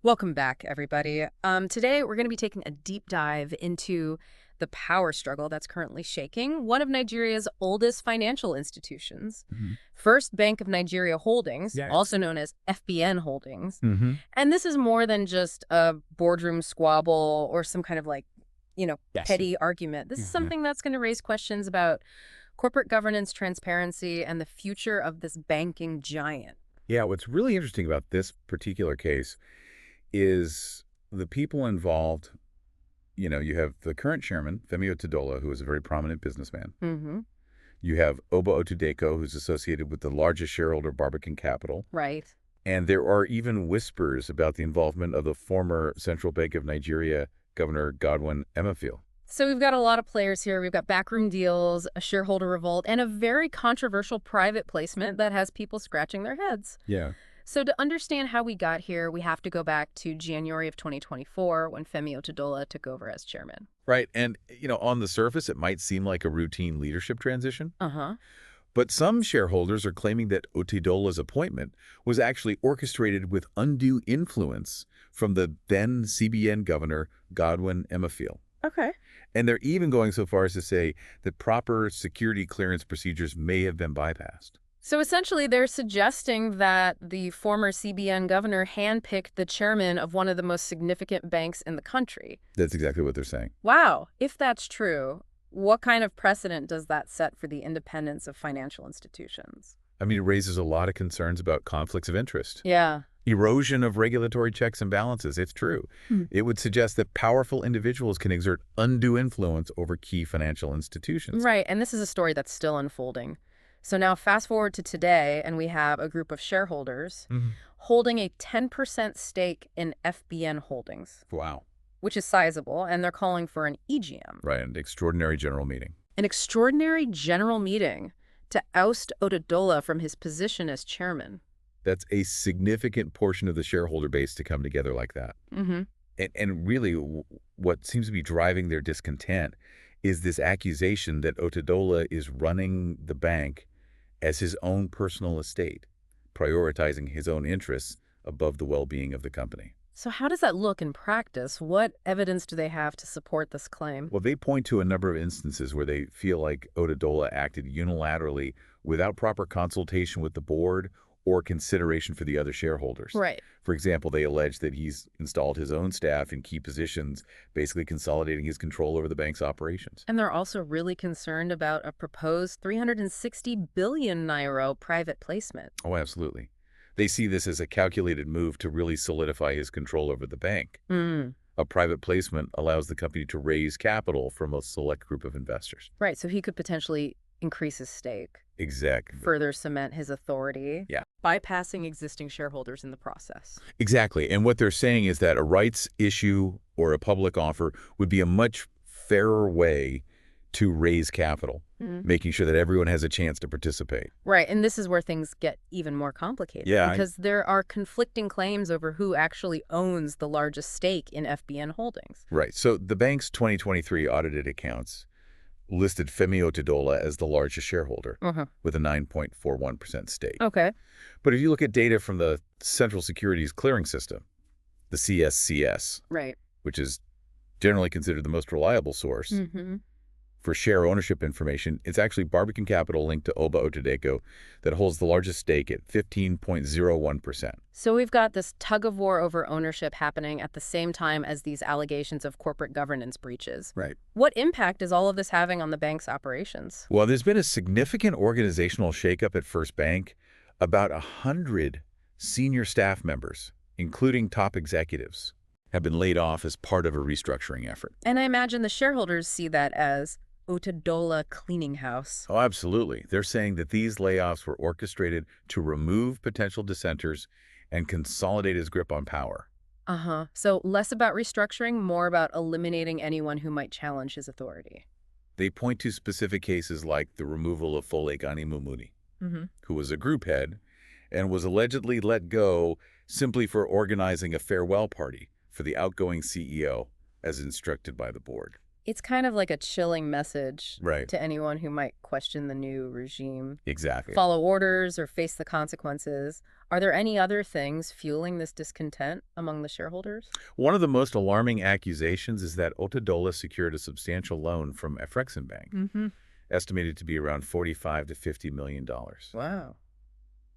Welcome back, everybody. Today, we're going to be taking a deep dive into the power struggle that's currently shaking one of Nigeria's oldest financial institutions, Mhm. First Bank of Nigeria Holdings, Yes. also known as FBN Holdings. Mm-hmm. And this is more than just a boardroom squabble or some kind of Yes. petty argument. This is Mhm. something that's going to raise questions about corporate governance, transparency, and the future of this banking giant. Yeah, what's really interesting about this particular case is the people involved. You have the current chairman, Femi Otedola, who is a very prominent businessman. Mm-hmm. You have Oba Otudeko, who's associated with the largest shareholder, Barbican Capital. Right. And there are even whispers about the involvement of the former Central Bank of Nigeria Governor Godwin Emefiele. So we've got a lot of players here. We've got backroom deals, a shareholder revolt, and a very controversial private placement that has people scratching their heads. Yeah. So to understand how we got here, we have to go back to January of 2024 when Femi Otedola took over as chairman. Right. And, on the surface, it might seem like a routine leadership transition. Uh-huh. But some shareholders are claiming that Otedola's appointment was actually orchestrated with undue influence from the then CBN Governor Godwin Emefiele. Okay. And they're even going so far as to say that proper security clearance procedures may have been bypassed. So essentially, they're suggesting that the former CBN governor handpicked the chairman of one of the most significant banks in the country. That's exactly what they're saying. Wow. If that's true, what kind of precedent does that set for the independence of financial institutions? I mean, it raises a lot of concerns about conflicts of interest. Yeah. Erosion of regulatory checks and balances, if true. Hmm. It would suggest that powerful individuals can exert undue influence over key financial institutions. Right, and this is a story that's still unfolding. So now fast forward to today, and we have a group of shareholders Mhm. holding a 10% stake in FBN Holdings, Wow. which is sizable, and they're calling for an EGM, Right, an extraordinary general meeting. an extraordinary general meeting to oust Otedola from his position as chairman. That's a significant portion of the shareholder base to come together like that. Mm-hmm. And really, what seems to be driving their discontent is this accusation that Otedola is running the bank as his own personal estate, prioritizing his own interests above the well-being of the company. So how does that look in practice? What evidence do they have to support this claim? Well, they point to a number of instances where they feel like Otedola acted unilaterally without proper consultation with the board or consideration for the other shareholders. Right. For example, they allege that he's installed his own staff in key positions, basically consolidating his control over the bank's operations. And they're also really concerned about a proposed 360 billion naira private placement. Oh, absolutely. They see this as a calculated move to really solidify his control over the bank. Mm. A private placement allows the company to raise capital from a select group of investors. Right, so he could potentially increase his stake, Exactly. further cement his authority, Yeah. bypassing existing shareholders in the process. Exactly. And what they're saying is that a rights issue or a public offer would be a much fairer way to raise capital, making sure that everyone has a chance to participate. Right, and this is where things get even more complicated. Yeah, because there are conflicting claims over who actually owns the largest stake in FBN Holdings. Right. So the bank's 2023 audited accounts listed Femi Otedola as the largest shareholder with a 9.41% stake. Okay. But if you look at data from the Central Securities Clearing System, the CSCS, Right. which is generally considered the most reliable source for share ownership information, it's actually Barbican Capital linked to Oba Otudeko that holds the largest stake at 15.01%. So we've got this tug of war over ownership happening at the same time as these allegations of corporate governance breaches. Right. What impact is all of this having on the bank's operations? Well, there's been a significant organizational shakeup at First Bank. About 100 senior staff members, including top executives, have been laid off as part of a restructuring effort. And I imagine the shareholders see that as Otedola cleaning house. Oh, absolutely. They're saying that these layoffs were orchestrated to remove potential dissenters and consolidate his grip on power. Uh-huh. So less about restructuring, more about eliminating anyone who might challenge his authority. They point to specific cases like the removal of Fole Mumuni, who was a group head and was allegedly let go simply for organizing a farewell party for the outgoing CEO as instructed by the board. It's kind of like a chilling message Right. to anyone who might question the new regime, Exactly. follow orders, or face the consequences. Are there any other things fueling this discontent among the shareholders? One of the most alarming accusations is that Otedola secured a substantial loan from Bank, Mm-hmm. estimated to be around $45 to $50 million, Wow.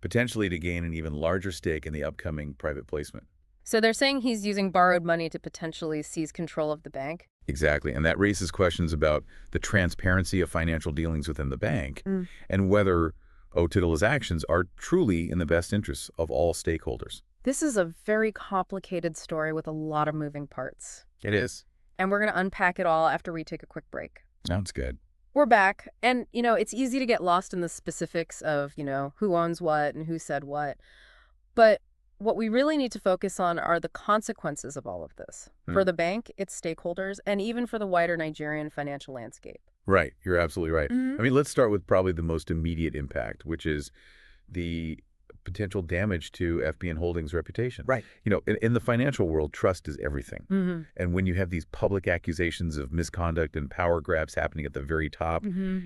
potentially to gain an even larger stake in the upcoming private placement. So they're saying he's using borrowed money to potentially seize control of the bank? Exactly, and that raises questions about the transparency of financial dealings within the bank and whether Otedola's actions are truly in the best interests of all stakeholders. This is a very complicated story with a lot of moving parts. It is. And we're going to unpack it all after we take a quick break. Sounds good. We're back. And, it's easy to get lost in the specifics of, who owns what and who said what. But what we really need to focus on are the consequences of all of this. For the bank, its stakeholders, and even for the wider Nigerian financial landscape. Right. You're absolutely right. Mhm. I mean, let's start with probably the most immediate impact, which is the potential damage to FBN Holdings' reputation. Right. In the financial world, trust is everything. Mm-hmm. And when you have these public accusations of misconduct and power grabs happening at the very top,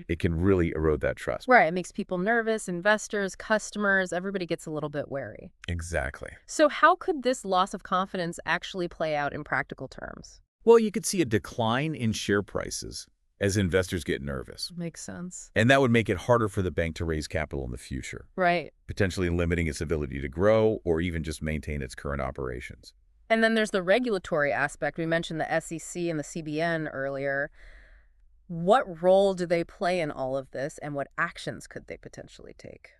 it can really erode that trust. Right. It makes people nervous, investors, customers, everybody gets a little bit wary. Exactly. So how could this loss of confidence actually play out in practical terms? Well, you could see a decline in share prices as investors get nervous. Makes sense. And that would make it harder for the bank to raise capital in the future, Right. potentially limiting its ability to grow or even just maintain its current operations. And then there's the regulatory aspect. We mentioned the SEC and the CBN earlier. What role do they play in all of this, and what actions could they potentially take?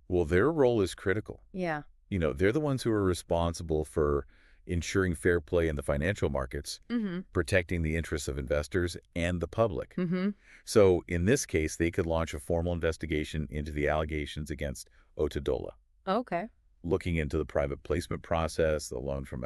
Well, their role is critical. Yeah. They're the ones who are responsible for ensuring fair play in the financial markets, Mm-hmm. protecting the interests of investors and the public. Mm-hmm. So in this case, they could launch a formal investigation into the allegations against Otedola, Okay. looking into the private placement process, the loan from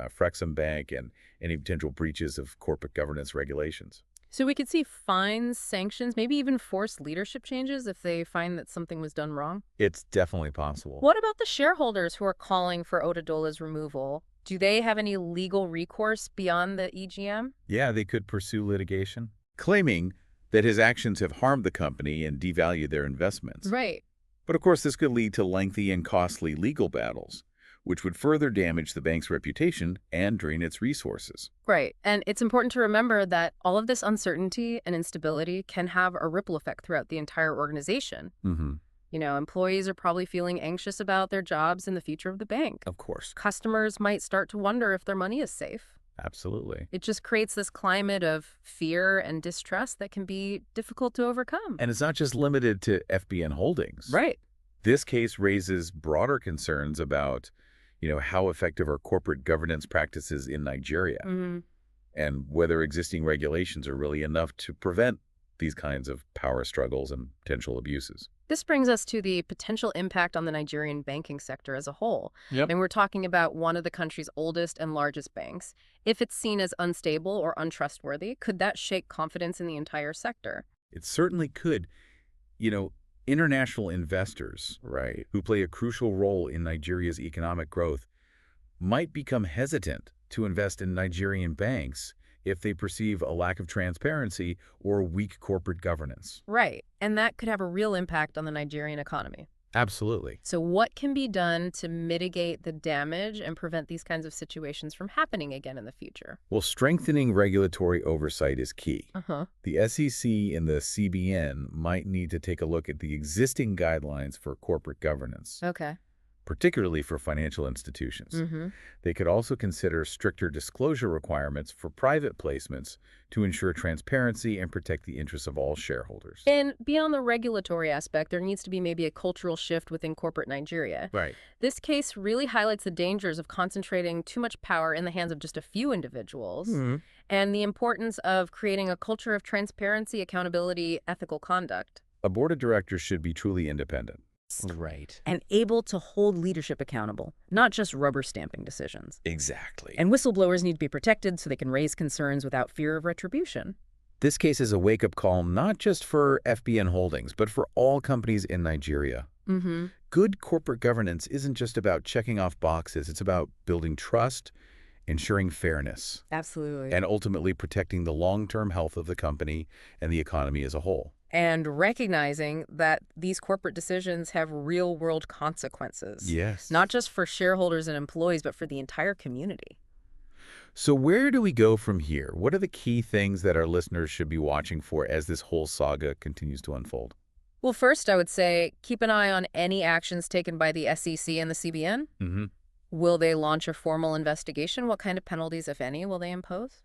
Bank, and any potential breaches of corporate governance regulations. So we could see fines, sanctions, maybe even forced leadership changes if they find that something was done wrong. It's definitely possible. What about the shareholders who are calling for Otedola's removal? Do they have any legal recourse beyond the EGM? Yeah, they could pursue litigation, claiming that his actions have harmed the company and devalued their investments. Right. But of course, this could lead to lengthy and costly legal battles, which would further damage the bank's reputation and drain its resources. Right. And it's important to remember that all of this uncertainty and instability can have a ripple effect throughout the entire organization. Mm-hmm. Employees are probably feeling anxious about their jobs and the future of the bank. Of course. Customers might start to wonder if their money is safe. Absolutely. It just creates this climate of fear and distrust that can be difficult to overcome. And it's not just limited to FBN Holdings. Right. This case raises broader concerns about, how effective are corporate governance practices in Nigeria Mm-hmm. and whether existing regulations are really enough to prevent these kinds of power struggles and potential abuses. This brings us to the potential impact on the Nigerian banking sector as a whole. Yep. And we're talking about one of the country's oldest and largest banks. If it's seen as unstable or untrustworthy, could that shake confidence in the entire sector? It certainly could. International investors, Right. who play a crucial role in Nigeria's economic growth, might become hesitant to invest in Nigerian banks if they perceive a lack of transparency or weak corporate governance. Right. And that could have a real impact on the Nigerian economy. Absolutely. So what can be done to mitigate the damage and prevent these kinds of situations from happening again in the future? Well, strengthening regulatory oversight is key. Uh-huh. The SEC and the CBN might need to take a look at the existing guidelines for corporate governance, Okay. particularly for financial institutions. Mm-hmm. They could also consider stricter disclosure requirements for private placements to ensure transparency and protect the interests of all shareholders. And beyond the regulatory aspect, there needs to be maybe a cultural shift within corporate Nigeria. Right. This case really highlights the dangers of concentrating too much power in the hands of just a few individuals and the importance of creating a culture of transparency, accountability, ethical conduct. A board of directors should be truly independent. Right. and able to hold leadership accountable, not just rubber stamping decisions. Exactly. And whistleblowers need to be protected so they can raise concerns without fear of retribution. This case is a wake-up call not just for FBN Holdings, but for all companies in Nigeria. Mm-hmm. Good corporate governance isn't just about checking off boxes. It's about building trust ensuring fairness, Absolutely. and ultimately protecting the long-term health of the company and the economy as a whole. And recognizing that these corporate decisions have real-world consequences, Yes. not just for shareholders and employees, but for the entire community. So where do we go from here? What are the key things that our listeners should be watching for as this whole saga continues to unfold? Well, first, I would say keep an eye on any actions taken by the SEC and the CBN. Mm-hmm. Will they launch a formal investigation? What kind of penalties, if any, will they impose?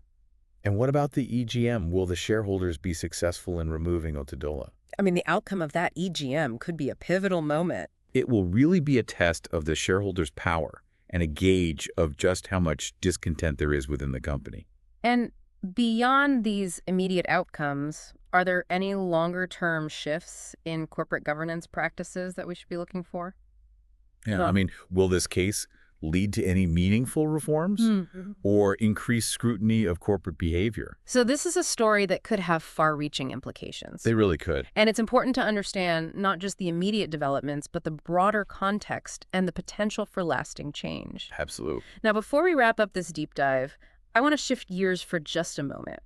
And what about the EGM? Will the shareholders be successful in removing Otedola? I mean, the outcome of that EGM could be a pivotal moment. It will really be a test of the shareholders' power and a gauge of just how much discontent there is within the company. And beyond these immediate outcomes, are there any longer-term shifts in corporate governance practices that we should be looking for? Yeah, Well- I mean, will this case lead to any meaningful reforms or increased scrutiny of corporate behavior? So this is a story that could have far-reaching implications. They really could. And it's important to understand not just the immediate developments, but the broader context and the potential for lasting change. Absolutely. Now, before we wrap up this deep dive, I want to shift gears for just a moment.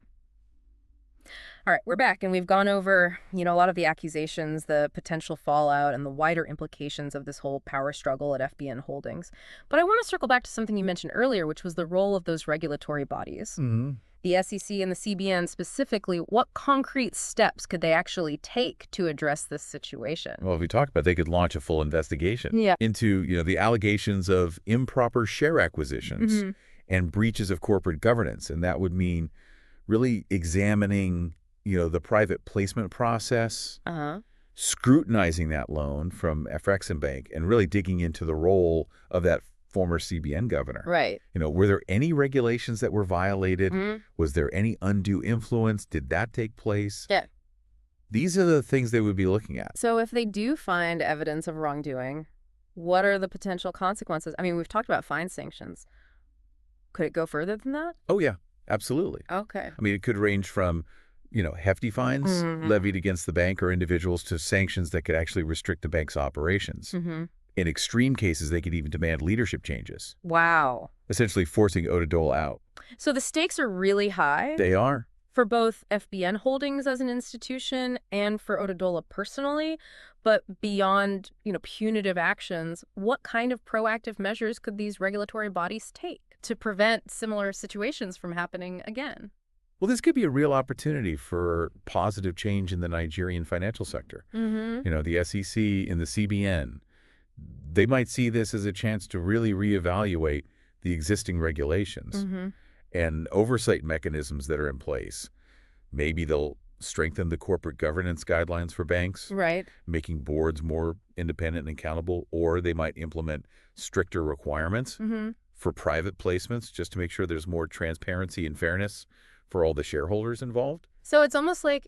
All right, we're back, and we've gone over, a lot of the accusations, the potential fallout, and the wider implications of this whole power struggle at FBN Holdings. But I want to circle back to something you mentioned earlier, which was the role of those regulatory bodies. Mm-hmm. The SEC and the CBN specifically, what concrete steps could they actually take to address this situation? Well, if we talked about, they could launch a full investigation Yeah. into, the allegations of improper share acquisitions and breaches of corporate governance. And that would mean really examining, the private placement process, scrutinizing that loan from FX Bank, and really digging into the role of that former CBN governor. Right. Were there any regulations that were violated? Was there any undue influence? Did that take place? Yeah. These are the things they would be looking at. So if they do find evidence of wrongdoing, what are the potential consequences? I mean, we've talked about fine sanctions. Could it go further than that? Oh, yeah, absolutely. Okay. I mean, it could range from, hefty fines levied against the bank or individuals to sanctions that could actually restrict the bank's operations. In extreme cases, they could even demand leadership changes, Wow. essentially forcing Otedola out. So the stakes are really high They are. for both FBN Holdings as an institution and for Otedola personally. But beyond, punitive actions, what kind of proactive measures could these regulatory bodies take to prevent similar situations from happening again? Well, this could be a real opportunity for positive change in the Nigerian financial sector. The SEC and the CBN, they might see this as a chance to really reevaluate the existing regulations and oversight mechanisms that are in place. Maybe they'll strengthen the corporate governance guidelines for banks, Right. making boards more independent and accountable, or they might implement stricter requirements for private placements just to make sure there's more transparency and fairness for all the shareholders involved. So it's almost like,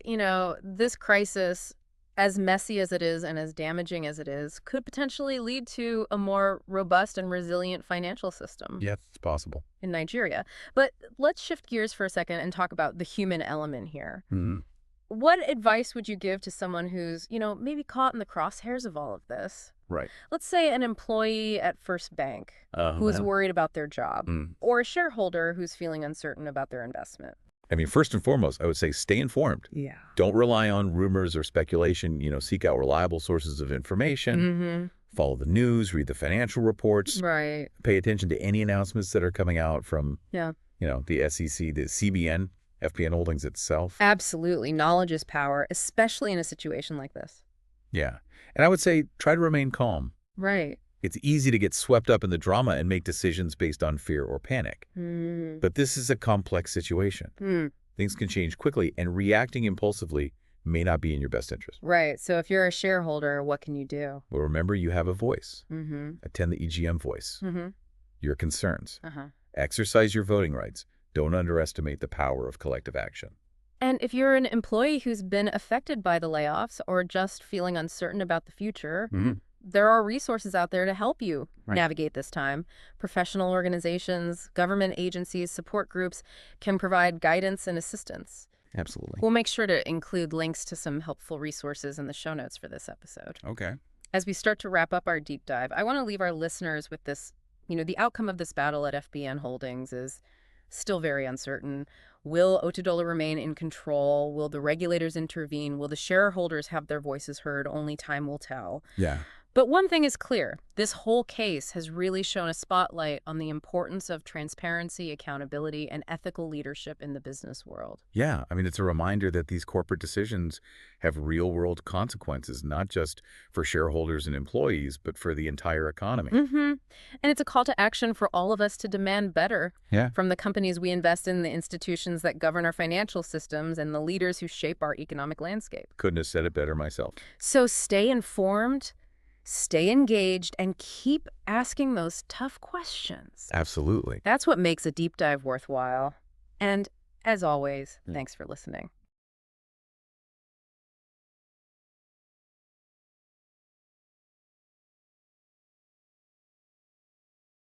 this crisis, as messy as it is and as damaging as it is, could potentially lead to a more robust and resilient financial system Yes, it's possible. in Nigeria. But let's shift gears for a second and talk about the human element here. What advice would you give to someone who's, maybe caught in the crosshairs of all of this? Right. Let's say an employee at First Bank who's worried about their job, or a shareholder who's feeling uncertain about their investment. I mean, first and foremost, I would say stay informed. Yeah. Don't rely on rumors or speculation. Seek out reliable sources of information. Follow the news, read the financial reports. Right. Pay attention to any announcements that are coming out from, Yeah. The SEC, the CBN, FBN Holdings itself. Absolutely. Knowledge is power, especially in a situation like this. Yeah. And I would say try to remain calm. Right. It's easy to get swept up in the drama and make decisions based on fear or panic. But this is a complex situation. Things can change quickly, and reacting impulsively may not be in your best interest. Right. So if you're a shareholder, what can you do? Well, remember, you have a voice. Mm-hmm. Attend the EGM voice. Your concerns. Uh-huh. Exercise your voting rights. Don't underestimate the power of collective action. And if you're an employee who's been affected by the layoffs or just feeling uncertain about the future, there are resources out there to help you navigate this time. Professional organizations, government agencies, support groups can provide guidance and assistance. Absolutely. We'll make sure to include links to some helpful resources in the show notes for this episode. Okay. As we start to wrap up our deep dive, I want to leave our listeners with this The outcome of this battle at FBN Holdings is still very uncertain. Will Otedola remain in control? Will the regulators intervene? Will the shareholders have their voices heard? Only time will tell. Yeah. But one thing is clear. This whole case has really shown a spotlight on the importance of transparency, accountability, and ethical leadership in the business world. Yeah, I mean, it's a reminder that these corporate decisions have real-world consequences, not just for shareholders and employees, but for the entire economy. And it's a call to action for all of us to demand better Yeah. from the companies we invest in, the institutions that govern our financial systems, and the leaders who shape our economic landscape. Couldn't have said it better myself. So stay informed, stay engaged, and keep asking those tough questions. Absolutely. That's what makes a deep dive worthwhile. And as always, thanks for listening.